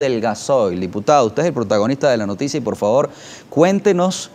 del gasoil. Diputado, usted es el protagonista de la noticia y por favor cuéntenos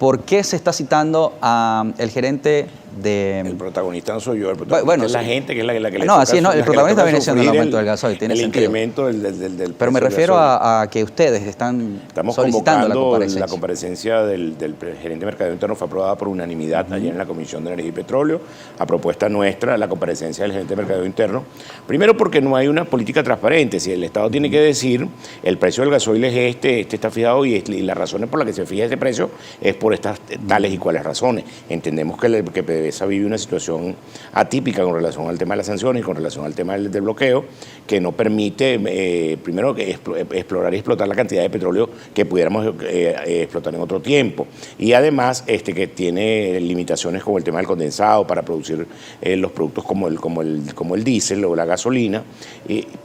por qué se está citando al gerente de... El protagonista no soy yo, el protagonista bueno, es la gente que es la que le no, toca, así no, el protagonista viene siendo el aumento del gasoil, tiene el sentido. incremento del Pero me refiero a que ustedes están solicitando la comparecencia del gerente de Mercadeo Interno. Fue aprobada por unanimidad ayer en la Comisión de Energía y Petróleo, a propuesta nuestra, la comparecencia del gerente de Mercadeo Interno. Primero porque no hay una política transparente. Si el Estado tiene que decir, el precio del gasoil es este está fijado y las razones por las que se fija ese precio es por estas tales y cuales razones. Entendemos que PDVSA vive una situación atípica con relación al tema de las sanciones y con relación al tema del bloqueo, que no permite, primero, explorar y explotar la cantidad de petróleo que pudiéramos explotar en otro tiempo. Y además que tiene limitaciones como el tema del condensado para producir los productos como el diésel o la gasolina,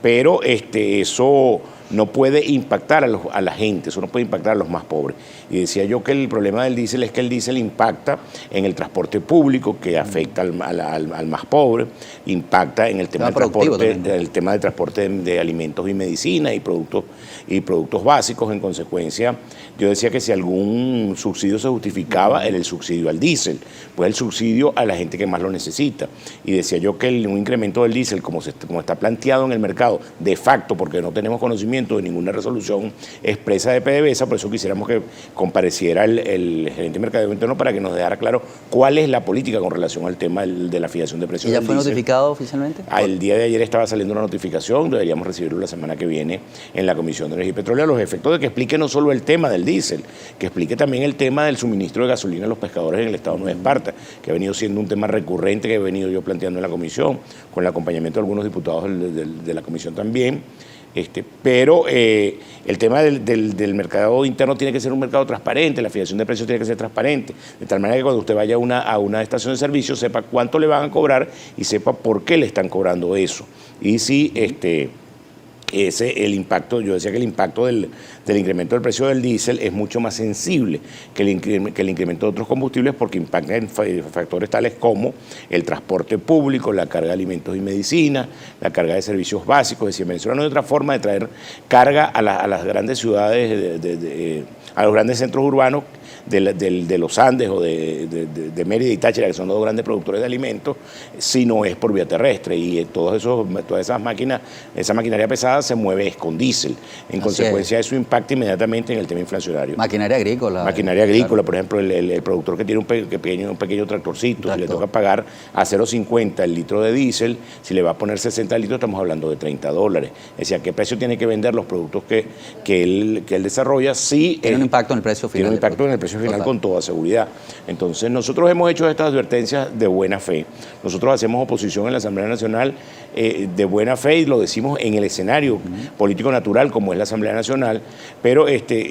pero eso no puede impactar a la gente, eso no puede impactar a los más pobres. Y decía yo que el problema del diésel es que el diésel impacta en el transporte público, que afecta al más pobre, impacta en el tema del transporte de alimentos y medicinas y productos básicos. En consecuencia, yo decía que si algún subsidio se justificaba, era el subsidio al diésel, pues el subsidio a la gente que más lo necesita. Y decía yo que un incremento del diésel, como está planteado en el mercado, de facto, porque no tenemos conocimiento de ninguna resolución expresa de PDVSA, por eso quisiéramos que compareciera el gerente de Mercadeo Interno para que nos dejara claro cuál es la política con relación al tema de la fijación de precios. ¿Y ya fue notificado oficialmente? El día de ayer estaba saliendo una notificación, deberíamos recibirlo la semana que viene en la Comisión de Energía y Petróleo, a los efectos de que explique no solo el tema del diésel, que explique también el tema del suministro de gasolina a los pescadores en el estado de Nueva Esparta, que ha venido siendo un tema recurrente que he venido yo planteando en la comisión, con el acompañamiento de algunos diputados de la comisión también. Pero el tema del mercado interno tiene que ser un mercado transparente, la fijación de precios tiene que ser transparente, de tal manera que cuando usted vaya a una estación de servicio sepa cuánto le van a cobrar y sepa por qué le están cobrando eso. Y si el impacto, yo decía que el impacto del incremento del precio del diésel es mucho más sensible que el incremento de otros combustibles, porque impacta en factores tales como el transporte público, la carga de alimentos y medicinas, la carga de servicios básicos. Es decir, en Venezuela no hay otra forma de traer carga a las grandes ciudades, a los grandes centros urbanos de los Andes o de Mérida y Táchira, que son dos grandes productores de alimentos, si no es por vía terrestre. Y todas esas máquinas, esa maquinaria pesada se mueve con diésel. En consecuencia, eso impacta inmediatamente en el tema inflacionario. Maquinaria agrícola. Maquinaria agrícola, claro. Por ejemplo, el productor que tiene un pequeño tractorcito, si le toca pagar a 0.50 el litro de diésel, si le va a poner 60 litros, estamos hablando de $30. Es decir, ¿a qué precio tiene que vender los productos que él desarrolla? Sí, tiene un impacto en el precio final. Tiene un impacto en el precio final con toda seguridad. Entonces, nosotros hemos hecho estas advertencias de buena fe. Nosotros hacemos oposición en la Asamblea Nacional de buena fe y lo decimos en el escenario político natural como es la Asamblea Nacional, pero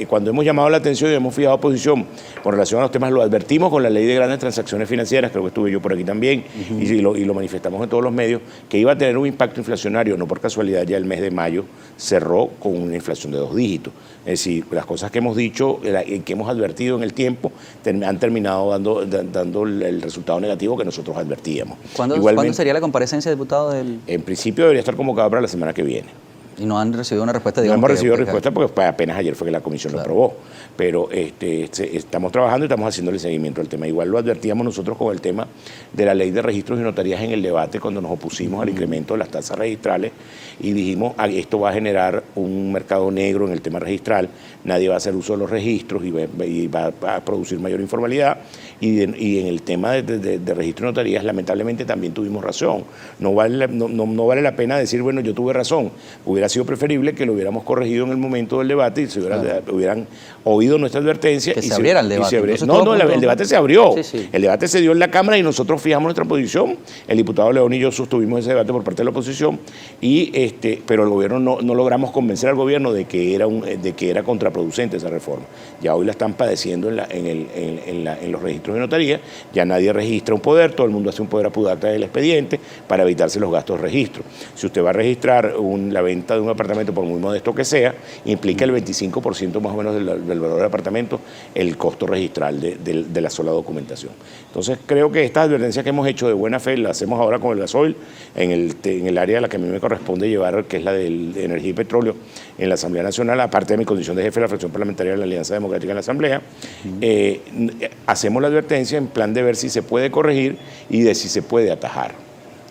cuando hemos llamado la atención y hemos fijado posición con relación a los temas, lo advertimos con la Ley de Grandes Transacciones Financieras, creo que estuve yo por aquí también, y lo manifestamos en todos los medios, que iba a tener un impacto inflacionario. No por casualidad ya el mes de mayo cerró con una inflación de 2 dígitos. Es decir, las cosas que hemos dicho, que hemos advertido en el tiempo, han terminado dando el resultado negativo que nosotros advertíamos. ¿Cuándo sería la comparecencia, diputado? En principio debería estar convocada para la semana que viene. ¿Y no han recibido una respuesta? No hemos recibido respuesta porque apenas ayer fue que la comisión lo aprobó. Pero estamos trabajando y estamos haciéndole seguimiento al tema. Igual lo advertíamos nosotros con el tema de la ley de registros y notarías en el debate cuando nos opusimos al incremento de las tasas registrales y dijimos, esto va a generar un mercado negro en el tema registral, nadie va a hacer uso de los registros y va a producir mayor informalidad. Y en el tema de registro y notarías, lamentablemente también tuvimos razón. No vale la pena decir, bueno, yo tuve razón. Hubiera sido preferible que lo hubiéramos corregido en el momento del debate y hubieran oído nuestra advertencia. Que se abriera el debate. El debate se abrió. Sí. El debate se dio en la Cámara y nosotros fijamos nuestra posición. El diputado León y yo sostuvimos ese debate por parte de la oposición, pero el gobierno no logramos convencer al gobierno de que era contraproducente esa reforma. Ya hoy la están padeciendo en los registros de notaría. Ya nadie registra un poder, todo el mundo hace un poder apudacta del expediente para evitarse los gastos de registro. Si usted va a registrar la venta de un apartamento, por muy modesto que sea, implica el 25% más o menos del valor compradores de apartamentos el costo registral de la sola documentación. Entonces creo que estas advertencias que hemos hecho de buena fe las hacemos ahora con el gasoil en el área a la que a mí me corresponde llevar, que es la de energía y petróleo, en la Asamblea Nacional, aparte de mi condición de jefe de la fracción parlamentaria de la Alianza Democrática en la Asamblea. Hacemos la advertencia en plan de ver si se puede corregir y de si se puede atajar.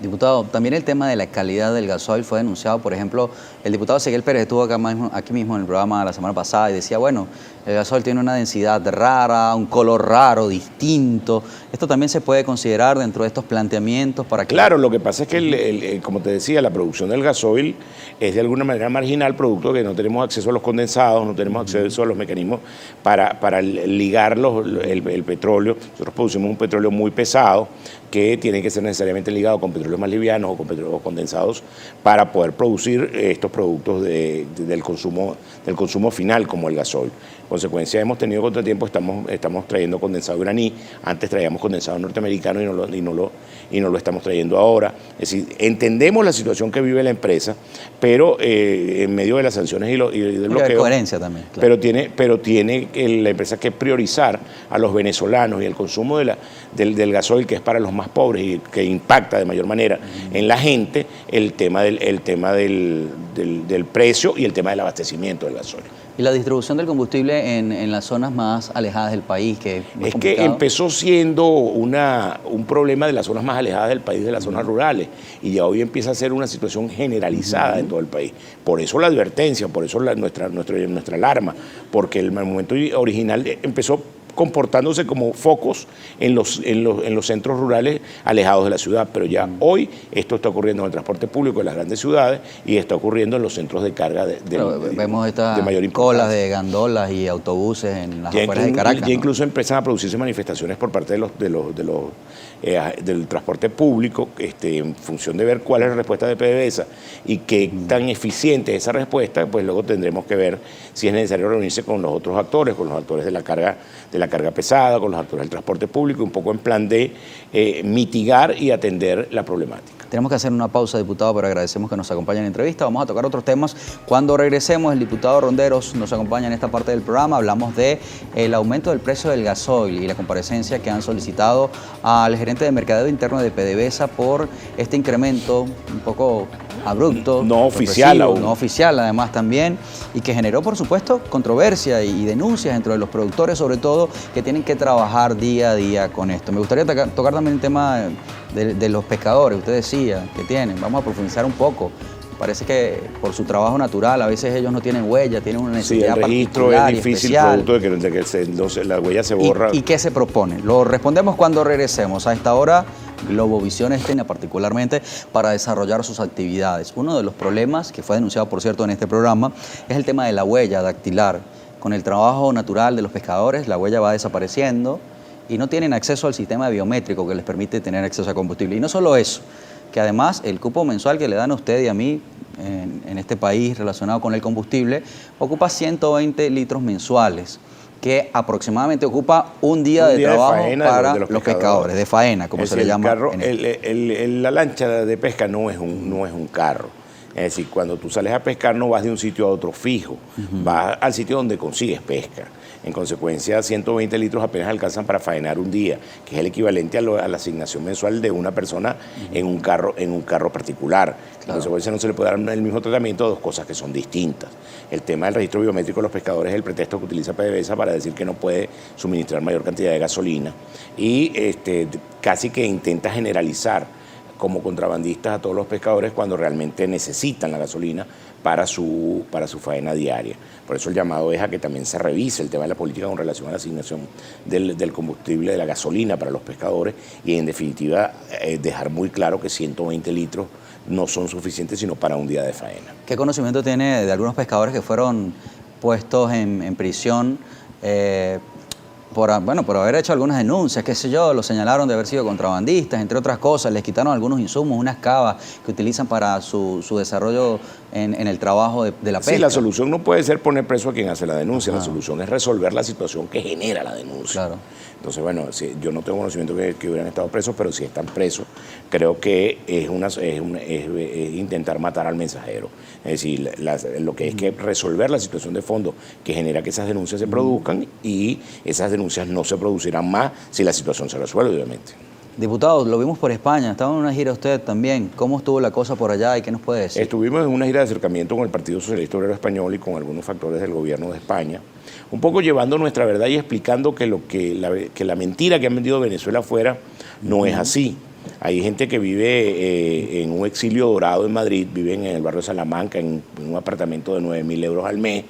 Diputado, también el tema de la calidad del gasoil fue denunciado. Por ejemplo, el diputado Ezequiel Pérez estuvo aquí mismo en el programa la semana pasada y decía, bueno, el gasoil tiene una densidad rara, un color raro, distinto. ¿Esto también se puede considerar dentro de estos planteamientos para que...? Claro, lo que pasa es que, como te decía, la producción del gasoil es de alguna manera marginal, producto de que no tenemos acceso a los condensados, no tenemos acceso a los mecanismos para ligar el petróleo. Nosotros producimos un petróleo muy pesado que tiene que ser necesariamente ligado con petróleos más livianos o con petróleos condensados para poder producir estos productos del consumo final, como el gasoil. En consecuencia, hemos tenido contratiempo, estamos trayendo condensado iraní, antes traíamos condensado norteamericano y no lo estamos trayendo ahora. Es decir, entendemos la situación que vive la empresa, pero en medio de las sanciones y del bloqueo... coherencia también, claro. Pero tiene la empresa que priorizar a los venezolanos y el consumo del gasoil, que es para los más pobres y que impacta de mayor manera en la gente, el tema del precio y el tema del abastecimiento del gasoil. ¿Y la distribución del combustible en las zonas más alejadas del país? Es que empezó siendo un problema de las zonas más alejadas del país, de las zonas rurales, y ya hoy empieza a ser una situación generalizada en todo el país. Por eso la advertencia, por eso nuestra alarma, porque el momento original empezó comportándose como focos en los centros rurales alejados de la ciudad, pero ya hoy esto está ocurriendo en el transporte público de las grandes ciudades y está ocurriendo en los centros de carga vemos estas mayor importancia. Colas de gandolas y autobuses en las afueras de Caracas. Ya incluso empiezan a producirse manifestaciones por parte del transporte público, en función de ver cuál es la respuesta de PDVSA y qué tan eficiente es esa respuesta, pues luego tendremos que ver si es necesario reunirse con los otros actores, con los actores de la carga pesada, con los actores del transporte público, un poco en plan de mitigar y atender la problemática. Tenemos que hacer una pausa, diputado, pero agradecemos que nos acompañe en la entrevista. Vamos a tocar otros temas. Cuando regresemos, el diputado Ronderos nos acompaña en esta parte del programa. Hablamos del aumento del precio del gasoil y la comparecencia que han solicitado al gerente de mercadeo interno de PDVSA por este incremento un poco abrupto. No oficial aún. No oficial, además, también, y que generó, por supuesto, controversia y denuncias dentro de los productores, sobre todo, que tienen que trabajar día a día con esto. Me gustaría tocar también el tema de los pescadores. Usted decía que tienen, vamos a profundizar un poco. Parece que por su trabajo natural, a veces ellos no tienen huella, tienen una necesidad particular. Sí, el registro es difícil, producto de que la huella se borra. ¿Y qué se propone? Lo respondemos cuando regresemos. A esta hora, Globovisión tiene particularmente para desarrollar sus actividades. Uno de los problemas, que fue denunciado, por cierto, en este programa, es el tema de la huella dactilar. Con el trabajo natural de los pescadores, la huella va desapareciendo y no tienen acceso al sistema biométrico que les permite tener acceso a combustible. Y no solo eso, que además el cupo mensual que le dan a usted y a mí en este país relacionado con el combustible ocupa 120 litros mensuales, que aproximadamente ocupa un día de trabajo para los pescadores, de faena, como se le llama. La lancha de pesca no es un carro. Es decir, cuando tú sales a pescar no vas de un sitio a otro fijo, vas al sitio donde consigues pesca. En consecuencia, 120 litros apenas alcanzan para faenar un día, que es el equivalente a la asignación mensual de una persona en un carro particular. En consecuencia, no se le puede dar el mismo tratamiento a dos cosas que son distintas. El tema del registro biométrico de los pescadores es el pretexto que utiliza PDVSA para decir que no puede suministrar mayor cantidad de gasolina y casi que intenta generalizar como contrabandistas a todos los pescadores cuando realmente necesitan la gasolina para su faena diaria. Por eso el llamado es a que también se revise el tema de la política con relación a la asignación del combustible, de la gasolina para los pescadores y en definitiva dejar muy claro que 120 litros no son suficientes sino para un día de faena. ¿Qué conocimiento tiene de algunos pescadores que fueron puestos en prisión por haber hecho algunas denuncias, qué sé yo, lo señalaron de haber sido contrabandistas, entre otras cosas, les quitaron algunos insumos, unas cavas que utilizan para su desarrollo en el trabajo de la pesca. Sí, la solución no puede ser poner preso a quien hace la denuncia, la solución es resolver la situación que genera la denuncia. Claro. Entonces, bueno, yo no tengo conocimiento que hubieran estado presos, pero si están presos, creo que es intentar matar al mensajero. Es decir, lo que es que resolver la situación de fondo que genera que esas denuncias se produzcan, y esas denuncias no se producirán más si la situación se resuelve, obviamente. Diputado, lo vimos por España, estaba en una gira usted también. ¿Cómo estuvo la cosa por allá y qué nos puede decir? Estuvimos en una gira de acercamiento con el Partido Socialista Obrero Español y con algunos factores del gobierno de España, un poco llevando nuestra verdad y explicando que la mentira que han vendido Venezuela afuera no es así. Hay gente que vive en un exilio dorado en Madrid, viven en el barrio de Salamanca, en un apartamento de 9.000 euros al mes,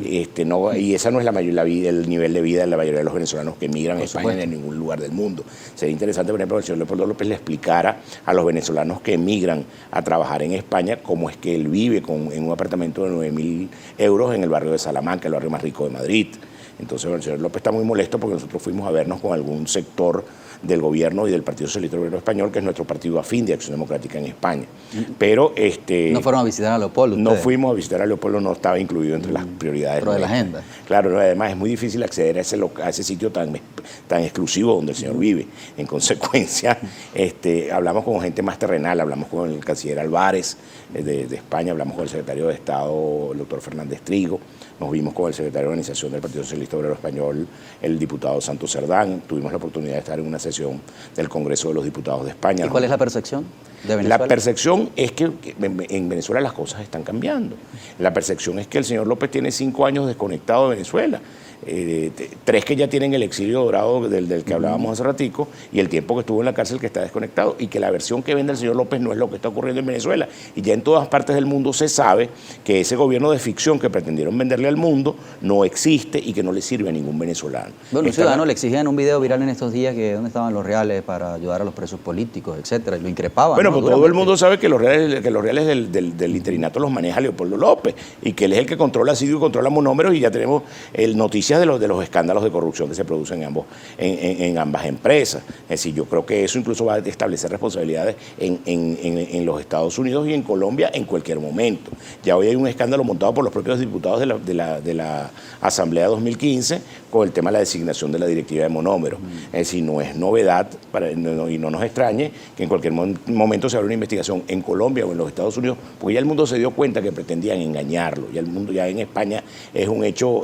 y esa no es el nivel de vida de la mayoría de los venezolanos que emigran a España ni en ningún lugar del mundo. Sería interesante, por ejemplo, que el señor Leopoldo López le explicara a los venezolanos que emigran a trabajar en España cómo es que él vive en un apartamento de 9.000 euros en el barrio de Salamanca, el barrio más rico de Madrid. Entonces, bueno, el señor López está muy molesto porque nosotros fuimos a vernos con algún sector del gobierno y del Partido Socialista Obrero Español, que es nuestro partido afín de Acción Democrática en España. Pero ¿no fueron a visitar a Leopoldo ustedes? No fuimos a visitar a Leopoldo, no estaba incluido entre las prioridades. Pero de la agenda. Claro, además es muy difícil acceder a ese sitio tan exclusivo donde el señor vive. En consecuencia, hablamos con gente más terrenal, hablamos con el canciller Álvarez de España, hablamos con el secretario de Estado, el doctor Fernández Trigo, nos vimos con el secretario de Organización del Partido Socialista Obrero Español, el diputado Santos Cerdán, tuvimos la oportunidad de estar en una sesión del Congreso de los Diputados de España. ¿Y cuál es la percepción de Venezuela? La percepción es que en Venezuela las cosas están cambiando. La percepción es que el señor López tiene 5 años desconectado de Venezuela. 3 que ya tienen el exilio dorado del que hablábamos hace ratico, y el tiempo que estuvo en la cárcel que está desconectado, y que la versión que vende el señor López no es lo que está ocurriendo en Venezuela. Y ya en todas partes del mundo se sabe que ese gobierno de ficción que pretendieron venderle al mundo no existe y que no le sirve a ningún venezolano. Bueno, un ciudadano le exigía en un video viral en estos días que dónde estaban los reales para ayudar a los presos políticos, etcétera, y lo increpaban. Bueno, ¿no? pues todo el mundo sabe que los reales del interinato los maneja Leopoldo López, y que él es el que controla Sidio y controla Monómeros, y ya tenemos noticias de los escándalos de corrupción que se producen en ambas empresas. Es decir, yo creo que eso incluso va a establecer responsabilidades en los Estados Unidos y en Colombia en cualquier momento. Ya hoy hay un escándalo montado por los propios diputados de la Asamblea 2015 con el tema de la designación de la directiva de Monómeros. Es decir, no es novedad y no nos extrañe que en cualquier momento se abra una investigación en Colombia o en los Estados Unidos, porque ya el mundo se dio cuenta que pretendían engañarlo. Ya el mundo, ya en España es un hecho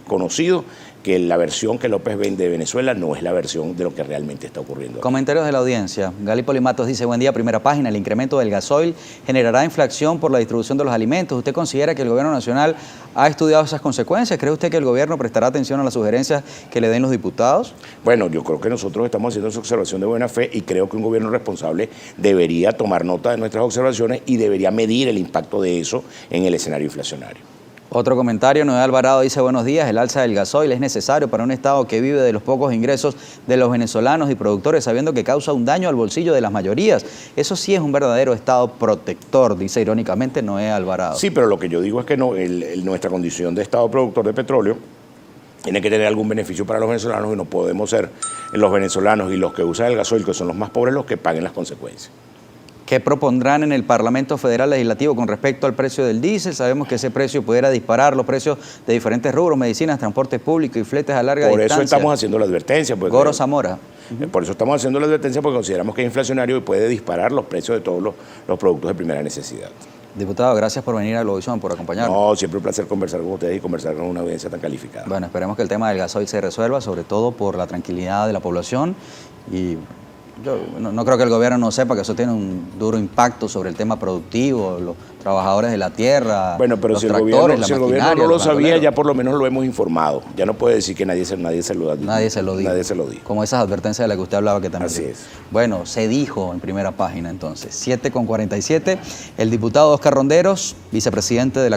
conocido que la versión que López vende de Venezuela no es la versión de lo que realmente está ocurriendo. Comentarios de la audiencia. Gali Polimatos dice: buen día, primera página. El incremento del gasoil generará inflación por la distribución de los alimentos. ¿Usted considera que el gobierno nacional ha estudiado esas consecuencias? ¿Cree usted que el gobierno prestará atención a las sugerencias que le den los diputados? Bueno, yo creo que nosotros estamos haciendo esa observación de buena fe, y creo que un gobierno responsable debería tomar nota de nuestras observaciones y debería medir el impacto de eso en el escenario inflacionario. Otro comentario, Noé Alvarado dice: buenos días, el alza del gasoil es necesario para un Estado que vive de los pocos ingresos de los venezolanos y productores, sabiendo que causa un daño al bolsillo de las mayorías. Eso sí es un verdadero Estado protector, dice irónicamente Noé Alvarado. Sí, pero lo que yo digo es que nuestra condición de Estado productor de petróleo tiene que tener algún beneficio para los venezolanos, y no podemos ser los venezolanos y los que usan el gasoil, que son los más pobres, los que paguen las consecuencias. ¿Qué propondrán en el Parlamento Federal Legislativo con respecto al precio del diésel? Sabemos que ese precio pudiera disparar los precios de diferentes rubros, medicinas, transporte público y fletes a larga distancia. Por eso estamos haciendo la advertencia. Goro Zamora. Por eso estamos haciendo la advertencia, porque consideramos que es inflacionario y puede disparar los precios de todos los productos de primera necesidad. Diputado, gracias por venir a Globovisión, por acompañarnos. No, siempre un placer conversar con ustedes y conversar con una audiencia tan calificada. Bueno, esperemos que el tema del gasoil se resuelva, sobre todo por la tranquilidad de la población, y yo no creo que el gobierno no sepa que eso tiene un duro impacto sobre el tema productivo, los trabajadores de la tierra, bueno, pero los si tractores, el gobierno no lo sabía, ya por lo menos lo hemos informado. Ya no puede decir que nadie se lo dijo. Nadie se lo dijo. Como esas advertencias de las que usted hablaba que también. Así es. Bueno, se dijo en primera página entonces. 7:47, el diputado Oscar Ronderos, vicepresidente de la